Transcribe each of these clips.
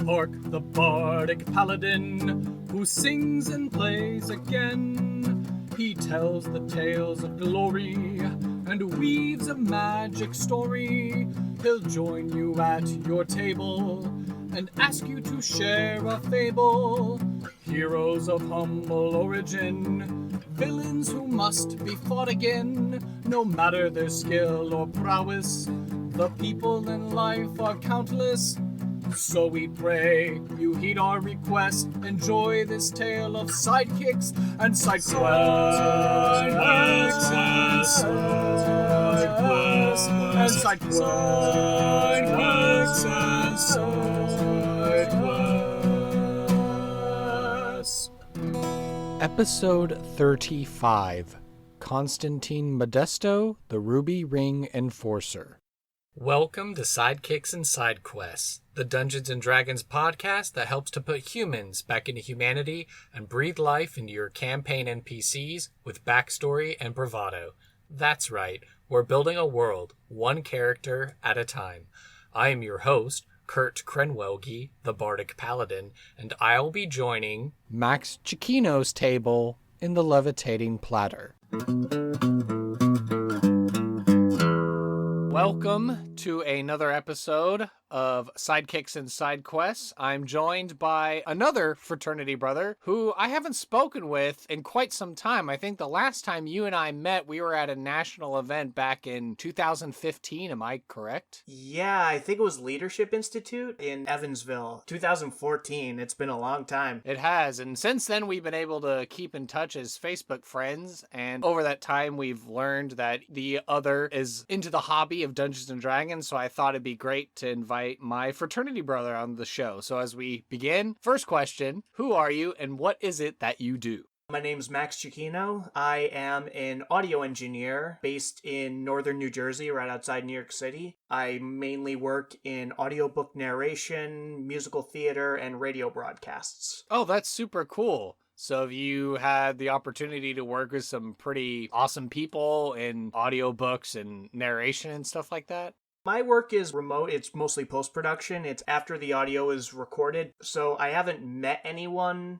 Hark the bardic paladin, who sings and plays again. He tells the tales of glory, and weaves a magic story. He'll join you at your table, and ask you to share a fable. Heroes of humble origin, villains who must be fought again. No matter their skill or prowess, the people in life are countless. So we pray you heed our request. Enjoy this tale of sidekicks and side quests. And side quests. Episode 35, Constantine Modesto, the Ruby Ring Enforcer. Welcome to Sidekicks and Side Quests, the Dungeons & Dragons podcast that helps to put humans back into humanity and breathe life into your campaign NPCs with backstory and bravado. That's right, we're building a world, one character at a time. I am your host, Kurt Krenwelge, the Bardic Paladin, and I'll be joining Max Cicchino's table in the levitating platter. Welcome to another episode of Sidekicks and Side Quests. I'm joined by another fraternity brother who I haven't spoken with in quite some time. I think the last time you and I met, we were at a national event back in 2015. Am I correct? Yeah, I think it was Leadership Institute in Evansville, 2014. It's been a long time. It has, and since then we've been able to keep in touch as Facebook friends, and over that time we've learned that the other is into the hobby of Dungeons & Dragons, so I thought it'd be great to invite my fraternity brother on the show. So as we begin, first question, who are you and what is it that you do? My name's Max Cicchino. I am an audio engineer based in northern New Jersey, right outside New York City. I mainly work in audiobook narration, musical theater, and radio broadcasts. Oh, that's super cool. So have you had the opportunity to work with some pretty awesome people in audiobooks and narration and stuff like that? My work is remote. It's mostly post-production. It's after the audio is recorded. So I haven't met anyone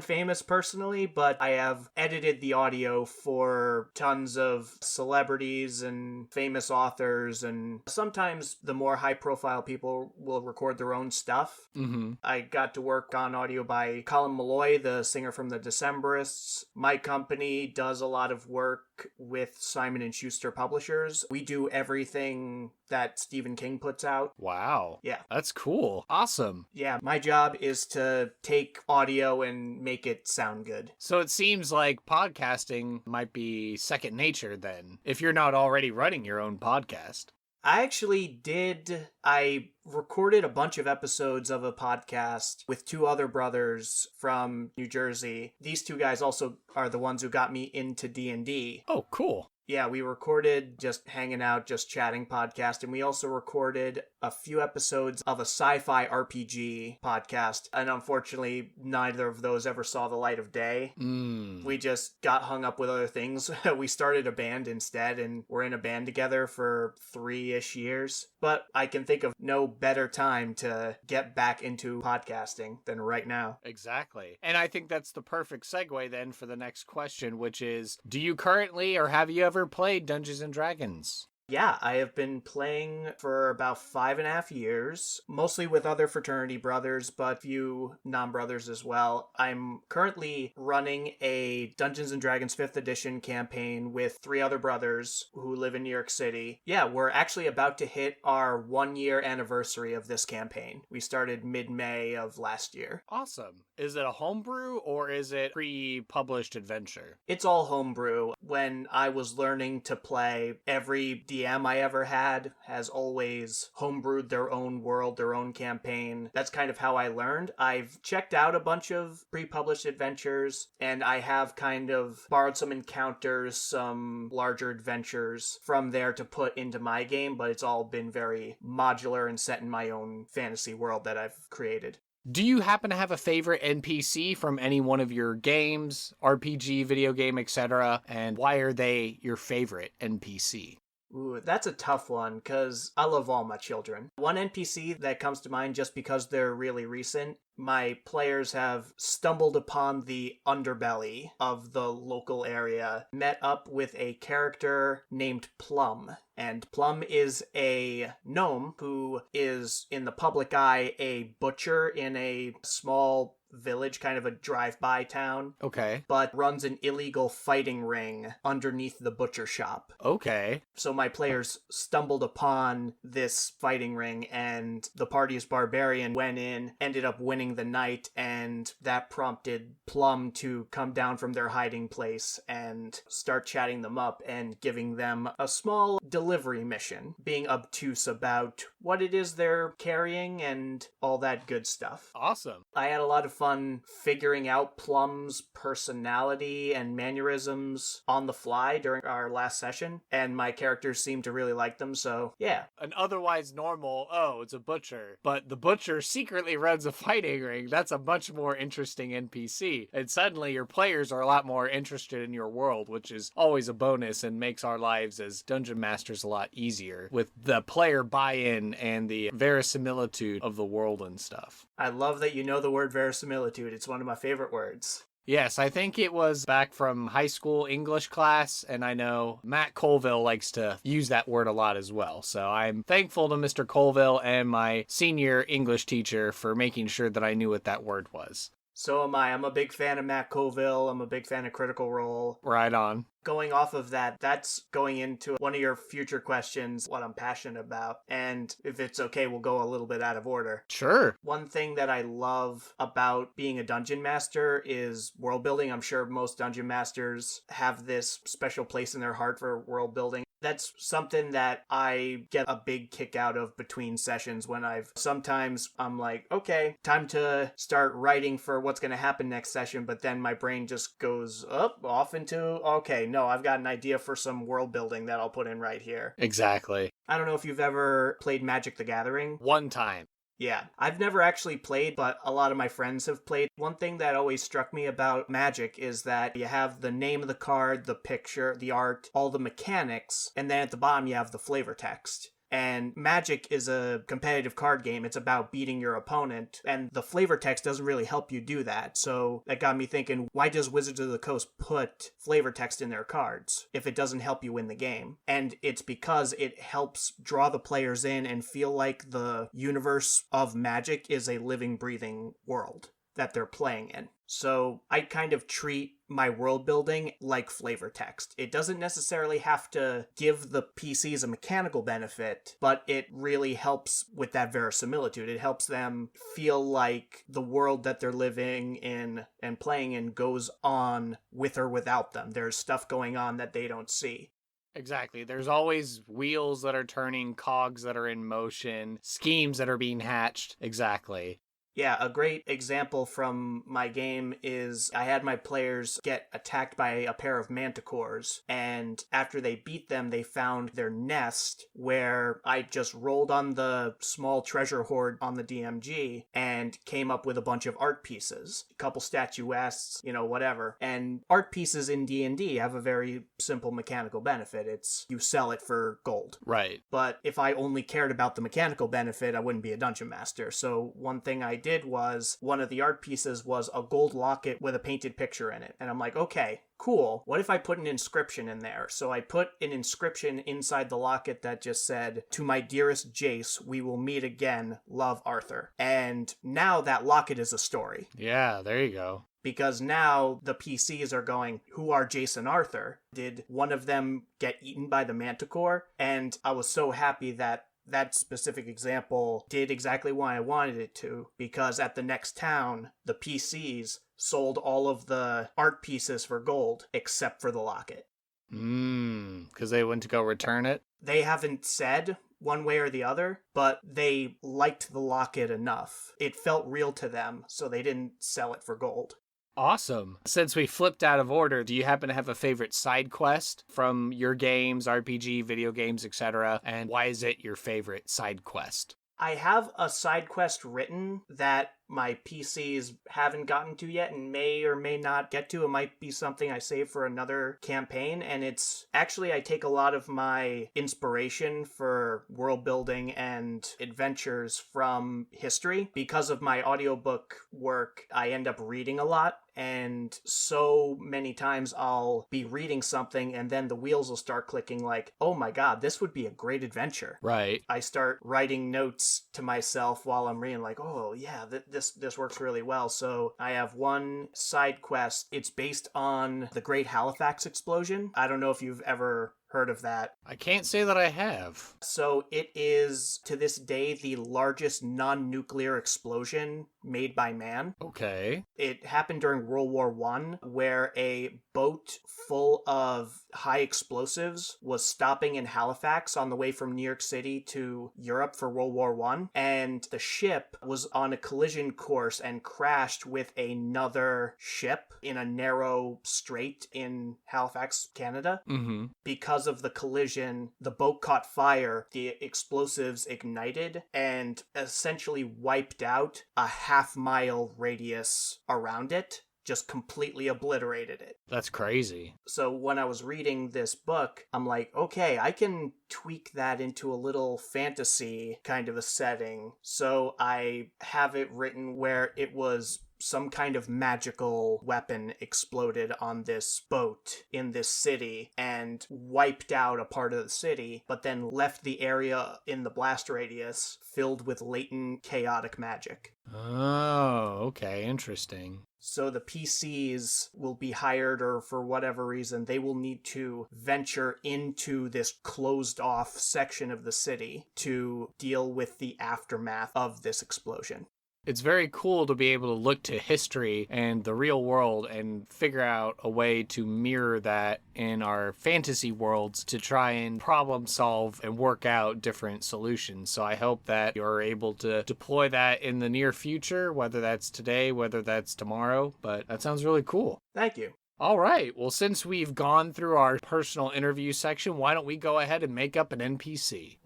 famous personally, but I have edited the audio for tons of celebrities and famous authors. And sometimes the more high-profile people will record their own stuff. Mm-hmm. I got to work on audio by Colin Meloy, the singer from the Decemberists. My company does a lot of work with Simon & Schuster publishers. We do everything that Stephen King puts out. Wow. Yeah. That's cool. Awesome. Yeah, my job is to take audio and make it sound good. So it seems like podcasting might be second nature then, if you're not already running your own podcast. I actually did. I recorded a bunch of episodes of a podcast with two other brothers from New Jersey. These two guys also are the ones who got me into D&D. Oh, cool. Yeah, we recorded just hanging out, just chatting podcast, and we also recorded a few episodes of a sci-fi RPG podcast, and unfortunately, neither of those ever saw the light of day. We just got hung up with other things. We started a band instead, and we're in a band together for 3-ish years, but I can think of no better time to get back into podcasting than right now. Exactly. And I think that's the perfect segue then for the next question, which is, do you currently or have you ever played Dungeons & Dragons? Yeah, I have been playing for about 5.5 years, mostly with other fraternity brothers, but a few non-brothers as well. I'm currently running a Dungeons & Dragons 5th edition campaign with 3 other brothers who live in New York City. Yeah, we're actually about to hit our 1-year anniversary of this campaign. We started mid-May of last year. Awesome. Is it a homebrew or is it pre-published adventure? It's all homebrew. When I was learning to play, every DM I ever had has always homebrewed their own world, their own campaign. That's kind of how I learned. I've checked out a bunch of pre-published adventures, and I have kind of borrowed some encounters, some larger adventures from there to put into my game, but it's all been very modular and set in my own fantasy world that I've created. Do you happen to have a favorite NPC from any one of your games, RPG, video game, etc.? And why are they your favorite NPC? Ooh, that's a tough one, because I love all my children. One NPC that comes to mind just because they're really recent, my players have stumbled upon the underbelly of the local area, met up with a character named Plum. And Plum is a gnome who is, in the public eye, a butcher in a small village, kind of a drive-by town. Okay. But runs an illegal fighting ring underneath the butcher shop. Okay. So my players stumbled upon this fighting ring, and the party's barbarian went in, ended up winning the night, and that prompted Plum to come down from their hiding place and start chatting them up and giving them a small delivery mission, being obtuse about what it is they're carrying and all that good stuff. Awesome. I had a lot of fun figuring out Plum's personality and mannerisms on the fly during our last session, and my characters seemed to really like them, so yeah. An otherwise normal, oh, it's a butcher, but the butcher secretly runs a fighting ring. That's a much more interesting NPC, and suddenly your players are a lot more interested in your world, which is always a bonus and makes our lives as dungeon masters a lot easier with the player buy-in and the verisimilitude of the world and stuff. I love that you know the word verisimilitude. It's one of my favorite words. Yes, I think it was back from high school English class, and I know Matt Colville likes to use that word a lot as well. So I'm thankful to Mr. Colville and my senior English teacher for making sure that I knew what that word was. So am I. I'm a big fan of Matt Colville. I'm a big fan of Critical Role. Right on. Going off of that, that's going into one of your future questions, what I'm passionate about. And if it's okay, we'll go a little bit out of order. Sure. One thing that I love about being a dungeon master is world building. I'm sure most dungeon masters have this special place in their heart for world building. That's something that I get a big kick out of between sessions when sometimes I'm like, okay, time to start writing for what's going to happen next session, but then my brain just goes off into, okay, no, I've got an idea for some world building that I'll put in right here. Exactly. I don't know if you've ever played Magic the Gathering. One time. Yeah, I've never actually played, but a lot of my friends have played. One thing that always struck me about Magic is that you have the name of the card, the picture, the art, all the mechanics, and then at the bottom you have the flavor text. And Magic is a competitive card game. It's about beating your opponent, and the flavor text doesn't really help you do that. So that got me thinking, why does Wizards of the Coast put flavor text in their cards if it doesn't help you win the game? And it's because it helps draw the players in and feel like the universe of Magic is a living, breathing world that they're playing in. So I kind of treat my world building like flavor text. It doesn't necessarily have to give the PCs a mechanical benefit, but it really helps with that verisimilitude. It helps them feel like the world that they're living in and playing in goes on with or without them. There's stuff going on that they don't see. Exactly. There's always wheels that are turning, cogs that are in motion, schemes that are being hatched. Exactly. Yeah, a great example from my game is I had my players get attacked by a pair of manticores, and after they beat them, they found their nest where I just rolled on the small treasure hoard on the DMG and came up with a bunch of art pieces, a couple statuettes, whatever. And art pieces in D&D have a very simple mechanical benefit. It's you sell it for gold. Right. But if I only cared about the mechanical benefit, I wouldn't be a dungeon master. So one thing I did was one of the art pieces was a gold locket with a painted picture in it. And I'm like, okay, cool. What if I put an inscription in there? So I put an inscription inside the locket that just said, "To my dearest Jace, we will meet again. Love, Arthur." And now that locket is a story. Yeah, there you go. Because now the PCs are going, who are Jace and Arthur? Did one of them get eaten by the manticore? And I was so happy that that specific example did exactly what I wanted it to, because at the next town, the PCs sold all of the art pieces for gold, except for the locket. Because they went to go return it? They haven't said one way or the other, but they liked the locket enough. It felt real to them, so they didn't sell it for gold. Awesome. Since we flipped out of order, do you happen to have a favorite side quest from your games, RPG, video games, etc.? And why is it your favorite side quest? I have a side quest written that my PCs haven't gotten to yet and may or may not get to. It might be something I save for another campaign. And it's actually, I take a lot of my inspiration for world building and adventures from history. Because of my audiobook work, I end up reading a lot. And so many times I'll be reading something and then the wheels will start clicking like, oh my God, this would be a great adventure. Right. I start writing notes to myself while I'm reading like, oh yeah, this works really well. So I have one side quest. It's based on the Great Halifax Explosion. I don't know if you've ever heard of that. I can't say that I have. So it is, to this day, the largest non-nuclear explosion made by man. Okay. It happened during World War I, where a boat full of high explosives was stopping in Halifax on the way from New York City to Europe for World War I, and the ship was on a collision course and crashed with another ship in a narrow strait in Halifax, Canada. Mm-hmm. Because of the collision, the boat caught fire, the explosives ignited, and essentially wiped out a half-mile radius around it. Just completely obliterated it. That's crazy. So when I was reading this book, I'm like, okay, I can tweak that into a little fantasy kind of a setting. So I have it written where it was some kind of magical weapon exploded on this boat in this city and wiped out a part of the city, but then left the area in the blast radius filled with latent chaotic magic. Oh, okay. Interesting. So the PCs will be hired, or for whatever reason, they will need to venture into this closed off section of the city to deal with the aftermath of this explosion. It's very cool to be able to look to history and the real world and figure out a way to mirror that in our fantasy worlds to try and problem solve and work out different solutions. So I hope that you're able to deploy that in the near future, whether that's today, whether that's tomorrow, but that sounds really cool. Thank you. All right. Well, since we've gone through our personal interview section, why don't we go ahead and make up an NPC?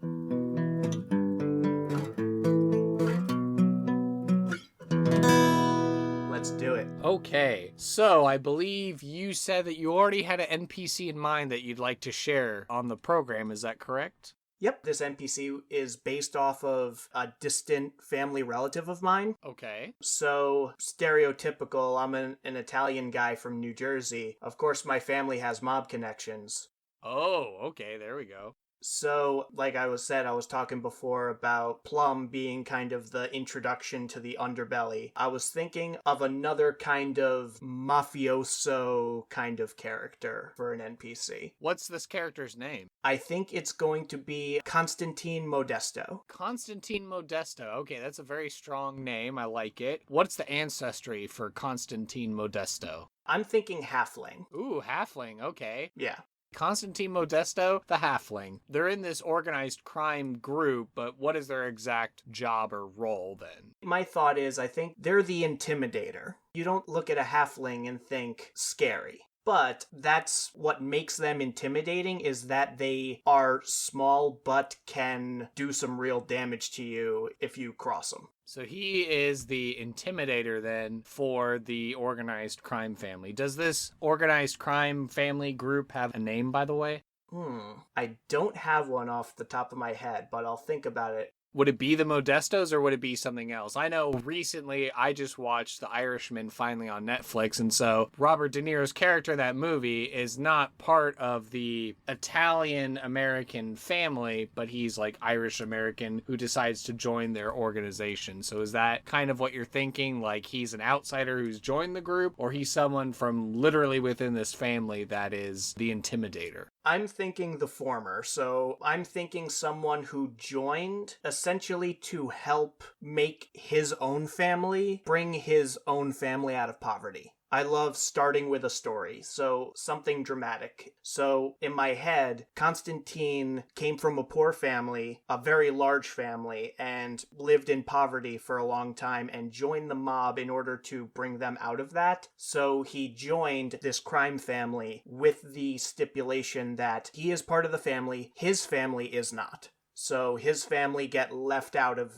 Let's do it. Okay, so I believe you said that you already had an NPC in mind that you'd like to share on the program. Is that correct? Yep, this NPC is based off of a distant family relative of mine. Okay. So, stereotypical, I'm an Italian guy from New Jersey. Of course, my family has mob connections. Oh, okay, there we go. So, like I was talking before about Plum being kind of the introduction to the underbelly. I was thinking of another kind of mafioso kind of character for an NPC. What's this character's name? I think it's going to be Constantine Modesto. Constantine Modesto. Okay, that's a very strong name. I like it. What's the ancestry for Constantine Modesto? I'm thinking halfling. Ooh, halfling. Okay. Yeah. Constantine Modesto, the halfling. They're in this organized crime group, but what is their exact job or role then? My thought is, I think they're the intimidator. You don't look at a halfling and think scary. But that's what makes them intimidating, is that they are small but can do some real damage to you if you cross them. So he is the intimidator then for the organized crime family. Does this organized crime family group have a name, by the way? I don't have one off the top of my head, but I'll think about it. Would it be the Modestos or would it be something else? I know recently I just watched The Irishman finally on Netflix, and so Robert De Niro's character in that movie is not part of the Italian-American family, but he's like Irish-American who decides to join their organization. So is that kind of what you're thinking? Like he's an outsider who's joined the group, or he's someone from literally within this family that is the intimidator? I'm thinking the former. So I'm thinking someone who joined essentially to help make his own family, bring his own family out of poverty. I love starting with a story, so something dramatic. So in my head, Constantine came from a poor family, a very large family, and lived in poverty for a long time and joined the mob in order to bring them out of that. So he joined this crime family with the stipulation that he is part of the family, his family is not. So his family get left out of,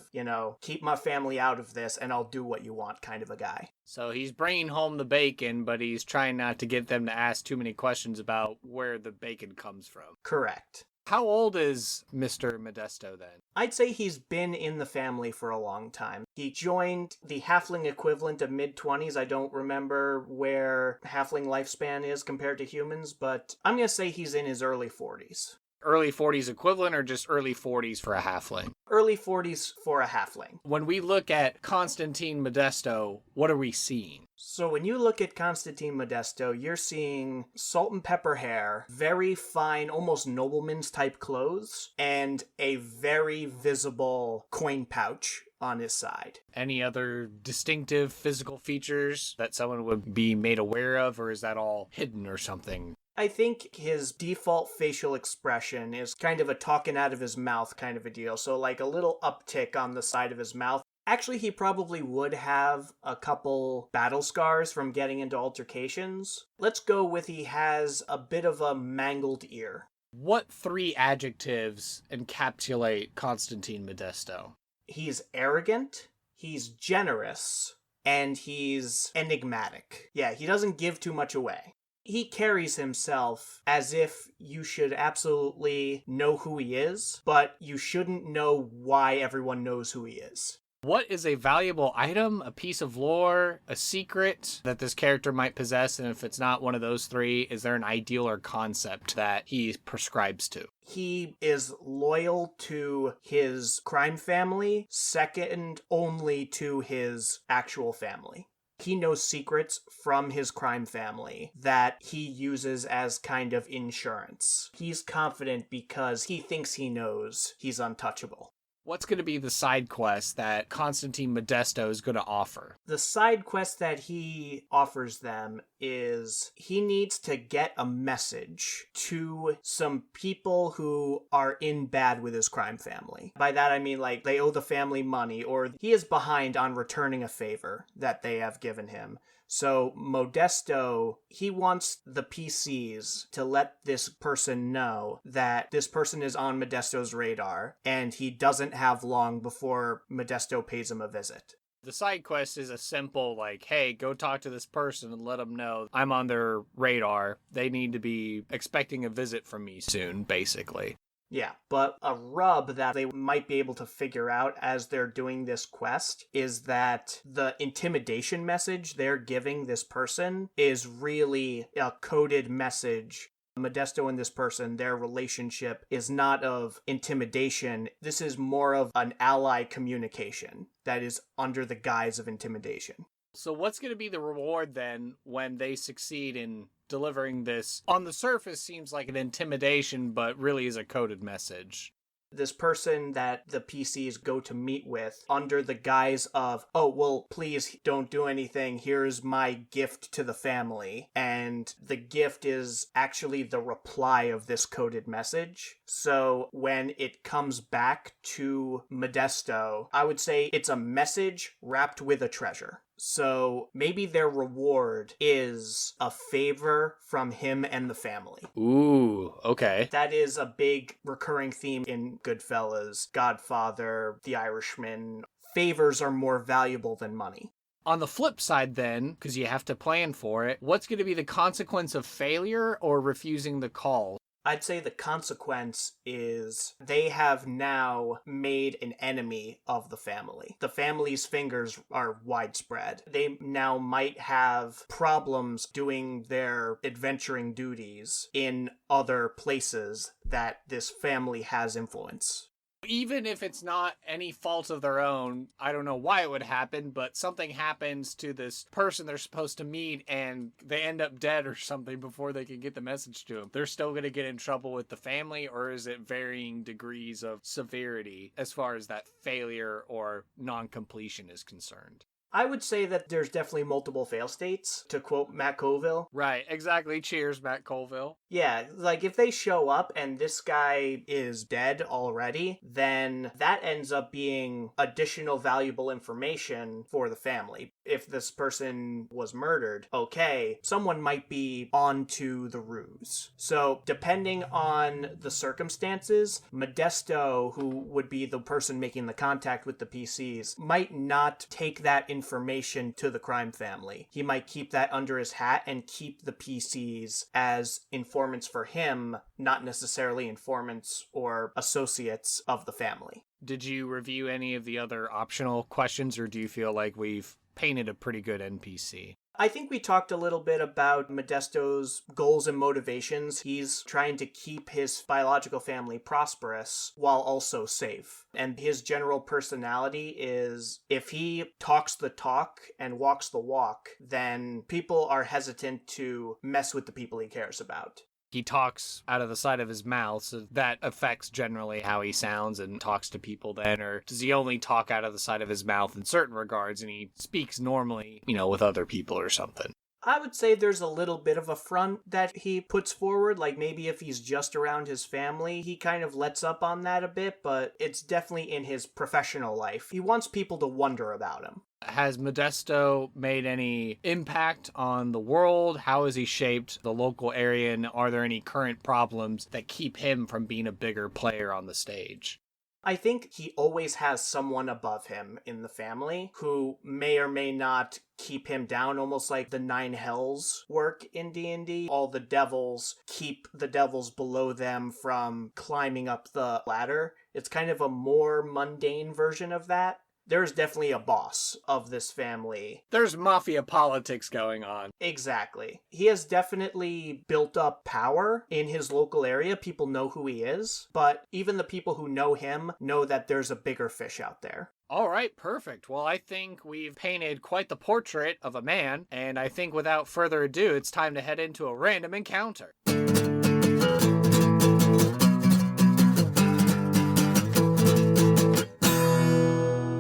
keep my family out of this and I'll do what you want kind of a guy. So he's bringing home the bacon, but he's trying not to get them to ask too many questions about where the bacon comes from. Correct. How old is Mr. Modesto then? I'd say he's been in the family for a long time. He joined the halfling equivalent of mid-20s. I don't remember where halfling lifespan is compared to humans, but I'm going to say he's in his early 40s. Early 40s equivalent or just early 40s for a halfling? Early 40s for a halfling. When we look at Constantine Modesto, what are we seeing? So when you look at Constantine Modesto, you're seeing salt and pepper hair, very fine, almost nobleman's type clothes, and a very visible coin pouch on his side. Any other distinctive physical features that someone would be made aware of, or is that all hidden or something? I think his default facial expression is kind of a talking out of his mouth kind of a deal. So like a little uptick on the side of his mouth. Actually, he probably would have a couple battle scars from getting into altercations. Let's go with he has a bit of a mangled ear. What 3 adjectives encapsulate Constantine Modesto? He's arrogant, he's generous, and he's enigmatic. Yeah, he doesn't give too much away. He carries himself as if you should absolutely know who he is, but you shouldn't know why everyone knows who he is. What is a valuable item, a piece of lore, a secret that this character might possess? And if it's not one of those 3, is there an ideal or concept that he prescribes to? He is loyal to his crime family, second only to his actual family. He knows secrets from his crime family that he uses as kind of insurance. He's confident because he thinks he knows he's untouchable. What's going to be the side quest that Constantine Modesto is going to offer? The side quest that he offers them is he needs to get a message to some people who are in bad with his crime family. By that I mean like they owe the family money or he is behind on returning a favor that they have given him. So Modesto, he wants the PCs to let this person know that this person is on Modesto's radar, and he doesn't have long before Modesto pays him a visit. The side quest is a simple, like, hey, go talk to this person and let them know I'm on their radar. They need to be expecting a visit from me soon, basically. Yeah, but a rub that they might be able to figure out as they're doing this quest is that the intimidation message they're giving this person is really a coded message. Modesto and this person, their relationship is not of intimidation. This is more of an ally communication that is under the guise of intimidation. So what's going to be the reward then when they succeed in delivering this? On the surface seems like an intimidation, but really is a coded message. This person that the PCs go to meet with under the guise of, oh, well, please don't do anything. Here's my gift to the family. And the gift is actually the reply of this coded message. So when it comes back to Modesto, I would say it's a message wrapped with a treasure. So maybe their reward is a favor from him and the family. Ooh, okay. That is a big recurring theme in Goodfellas, Godfather, The Irishman. Favors are more valuable than money. On the flip side then, because you have to plan for it, what's going to be the consequence of failure or refusing the call? I'd say the consequence is they have now made an enemy of the family. The family's fingers are widespread. They now might have problems doing their adventuring duties in other places that this family has influence. Even if it's not any fault of their own, I don't know why it would happen, but something happens to this person they're supposed to meet and they end up dead or something before they can get the message to them. They're still going to get in trouble with the family, or is it varying degrees of severity as far as that failure or non-completion is concerned? I would say that there's definitely multiple fail states, to quote Matt Colville. Right, exactly. Cheers, Matt Colville. Yeah, like if they show up and this guy is dead already, then that ends up being additional valuable information for the family. If this person was murdered, okay, someone might be onto the ruse. So, depending on the circumstances, Modesto, who would be the person making the contact with the PCs, might not take that information to the crime family. He might keep that under his hat and keep the PCs as informants for him, not necessarily informants or associates of the family. Did you review any of the other optional questions, or do you feel like we've painted a pretty good NPC? I think we talked a little bit about Modesto's goals and motivations. He's trying to keep his biological family prosperous while also safe. And his general personality is, if he talks the talk and walks the walk, then people are hesitant to mess with the people he cares about. He talks out of the side of his mouth, so that affects generally how he sounds and talks to people then, or does he only talk out of the side of his mouth in certain regards and he speaks normally, with other people or something? I would say there's a little bit of a front that he puts forward, like maybe if he's just around his family, he kind of lets up on that a bit, but it's definitely in his professional life. He wants people to wonder about him. Has Modesto made any impact on the world? How has he shaped the local area, and are there any current problems that keep him from being a bigger player on the stage? I think he always has someone above him in the family who may or may not keep him down, almost like the 9 hells work in D&D. All the devils keep the devils below them from climbing up the ladder. It's kind of a more mundane version of that. There's definitely a boss of this family. There's mafia politics going on. Exactly. He has definitely built up power in his local area. People know who he is, but even the people who know him know that there's a bigger fish out there. All right, perfect. Well, I think we've painted quite the portrait of a man, and I think without further ado, it's time to head into a random encounter.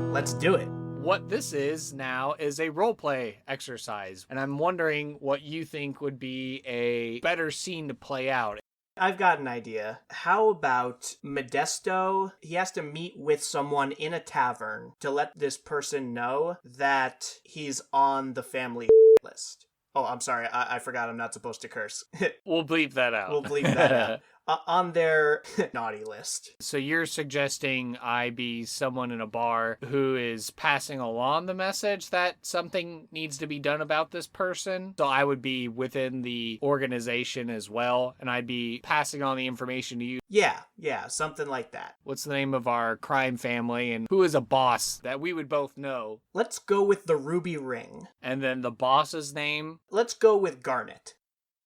Let's do it. What this is now is a roleplay exercise, and I'm wondering what you think would be a better scene to play out. I've got an idea. How about Modesto? He has to meet with someone in a tavern to let this person know that he's on the family list. Oh, I'm sorry. I forgot I'm not supposed to curse. We'll bleep that out. We'll bleep that out. On their naughty list. So you're suggesting I be someone in a bar who is passing along the message that something needs to be done about this person? So I would be within the organization as well, and I'd be passing on the information to you. Yeah, something like that. What's the name of our crime family, and who is a boss that we would both know? Let's go with the Ruby Ring. And then the boss's name? Let's go with Garnet.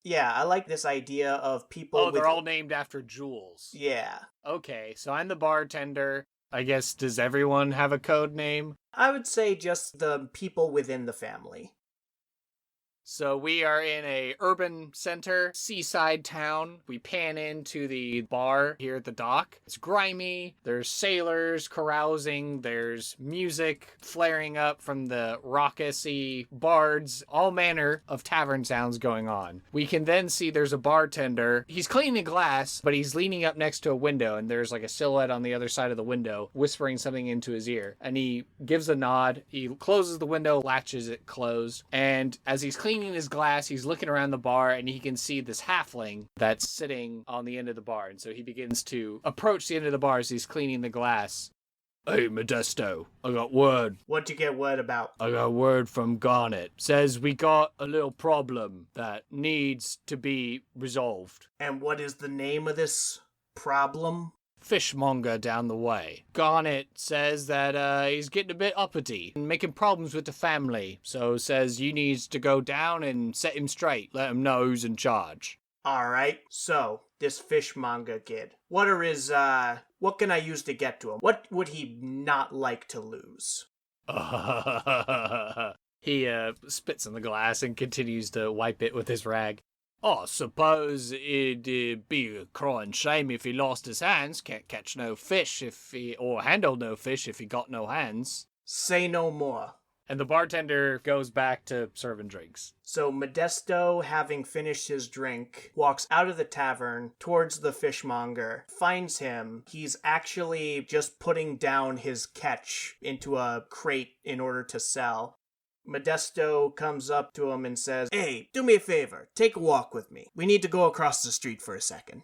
Yeah, I like this idea of people. Oh, they're all named after jewels. Yeah. Okay, so I'm the bartender. I guess, does everyone have a code name? I would say just the people within the family. So we are in a urban center, seaside town. We pan into the bar here at the dock. It's grimy. There's sailors carousing. There's music flaring up from the raucousy bards. All manner of tavern sounds going on. We can then see there's a bartender. He's cleaning glass, but he's leaning up next to a window, and there's like a silhouette on the other side of the window whispering something into his ear. And he gives a nod. He closes the window, latches it closed, and as he's cleaning his glass, he's looking around the bar, and he can see this halfling that's sitting on the end of the bar. And so he begins to approach the end of the bar as he's cleaning the glass. Hey, Modesto, I got word. What'd you get word about? I got word from Garnet. Says we got a little problem that needs to be resolved. And what is the name of this problem? Fishmonger down the way. Garnet says that he's getting a bit uppity and making problems with the family. So says you needs to go down and set him straight. Let him know who's in charge. Alright, so this fishmonger kid. What are his, what can I use to get to him? What would he not like to lose? He spits in the glass and continues to wipe it with his rag. I suppose it'd be a crying shame if he lost his hands. Can't catch no fish or handle no fish if he got no hands. Say no more. And the bartender goes back to serving drinks. So Modesto, having finished his drink, walks out of the tavern towards the fishmonger, finds him. He's actually just putting down his catch into a crate in order to sell. Modesto comes up to him and says, "Hey, do me a favor. Take a walk with me. We need to go across the street for a second."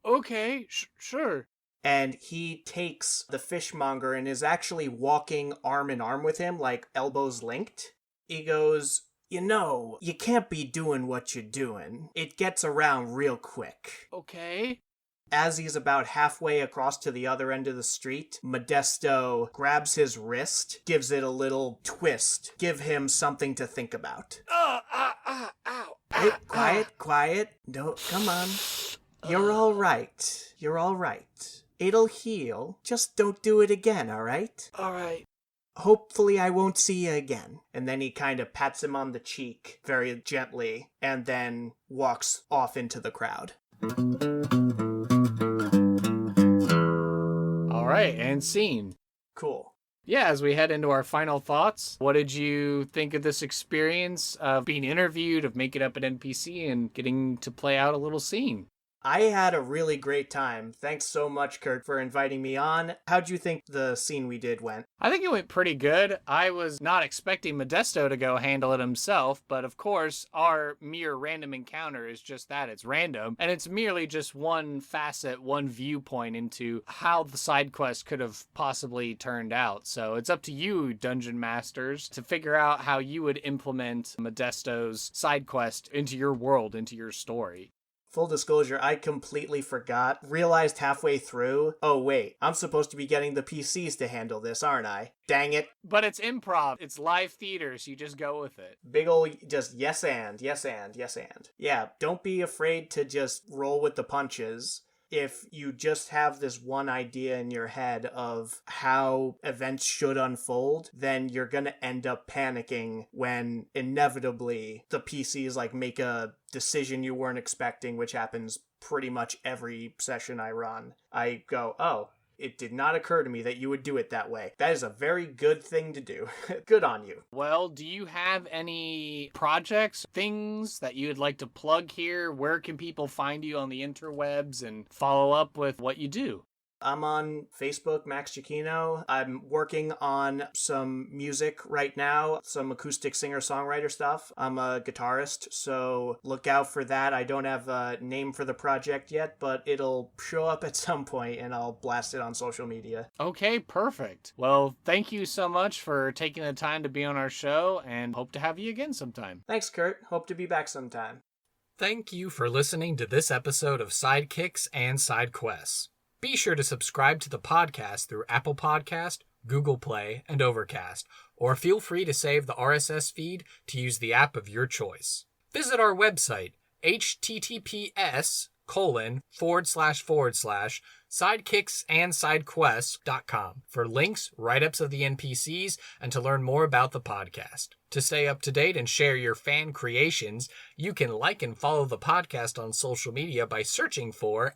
Okay, sure. And he takes the fishmonger and is actually walking arm in arm with him, like elbows linked. He goes, "You can't be doing what you're doing. It gets around real quick." Okay. As he's about halfway across to the other end of the street, Modesto grabs his wrist, gives it a little twist, give him something to think about. Ow. Hey, quiet. No, come on. You're all right. It'll heal. Just don't do it again, all right? All right. Hopefully I won't see you again. And then he kind of pats him on the cheek very gently and then walks off into the crowd. All right, and scene. Cool. Yeah, as we head into our final thoughts, what did you think of this experience of being interviewed, of making up an NPC, and getting to play out a little scene? I had a really great time. Thanks so much, Kurt, for inviting me on. How'd you think the scene we did went? I think it went pretty good. I was not expecting Modesto to go handle it himself, but of course, our mere random encounter is just that. It's random, and it's merely just one facet, one viewpoint into how the side quest could have possibly turned out. So it's up to you, Dungeon Masters, to figure out how you would implement Modesto's side quest into your world, into your story. Full disclosure, I completely forgot. Realized halfway through, oh wait, I'm supposed to be getting the PCs to handle this, aren't I? Dang it. But it's improv. It's live theater, so you just go with it. Big ol' just yes and. Yeah, don't be afraid to just roll with the punches. If you just have this one idea in your head of how events should unfold, then you're gonna end up panicking when inevitably the PCs make a decision you weren't expecting, which happens pretty much every session I run. I go, "Oh, it did not occur to me that you would do it that way." That is a very good thing to do. Good on you. Well, do you have any projects, things that you would like to plug here? Where can people find you on the interwebs and follow up with what you do? I'm on Facebook, Max Cicchino. I'm working on some music right now, some acoustic singer-songwriter stuff. I'm a guitarist, so look out for that. I don't have a name for the project yet, but it'll show up at some point, and I'll blast it on social media. Okay, perfect. Well, thank you so much for taking the time to be on our show, and hope to have you again sometime. Thanks, Kurt. Hope to be back sometime. Thank you for listening to this episode of Sidekicks and Side Quests. Be sure to subscribe to the podcast through Apple Podcast, Google Play, and Overcast, or feel free to save the RSS feed to use the app of your choice. Visit our website, https://sidekicksandsidequests.com for links, write-ups of the NPCs, and to learn more about the podcast. To stay up to date and share your fan creations, you can like and follow the podcast on social media by searching for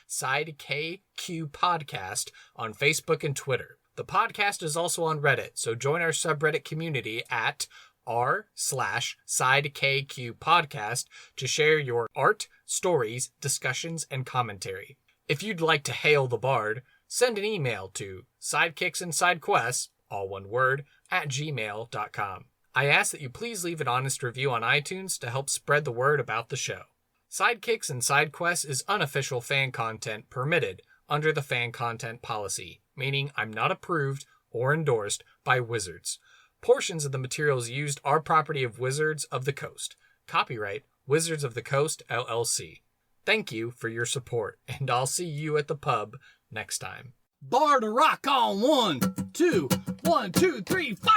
@SideKQPodcast on Facebook and Twitter. The podcast is also on Reddit, so join our subreddit community at r/SideKQPodcast to share your art, stories, discussions, and commentary. If you'd like to hail the bard, send an email to sidekicksandsidequests, all one word, @gmail.com. I ask that you please leave an honest review on iTunes to help spread the word about the show. Sidekicks and Sidequests is unofficial fan content permitted under the fan content policy, meaning I'm not approved or endorsed by Wizards. Portions of the materials used are property of Wizards of the Coast. Copyright Wizards of the Coast, LLC. Thank you for your support, and I'll see you at the pub next time. Bar to rock on 1, 2, 1, 2, 3, 4.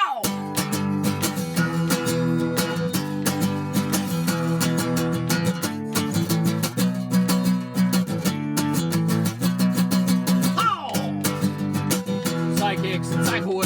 Sidekicks and Sidequests.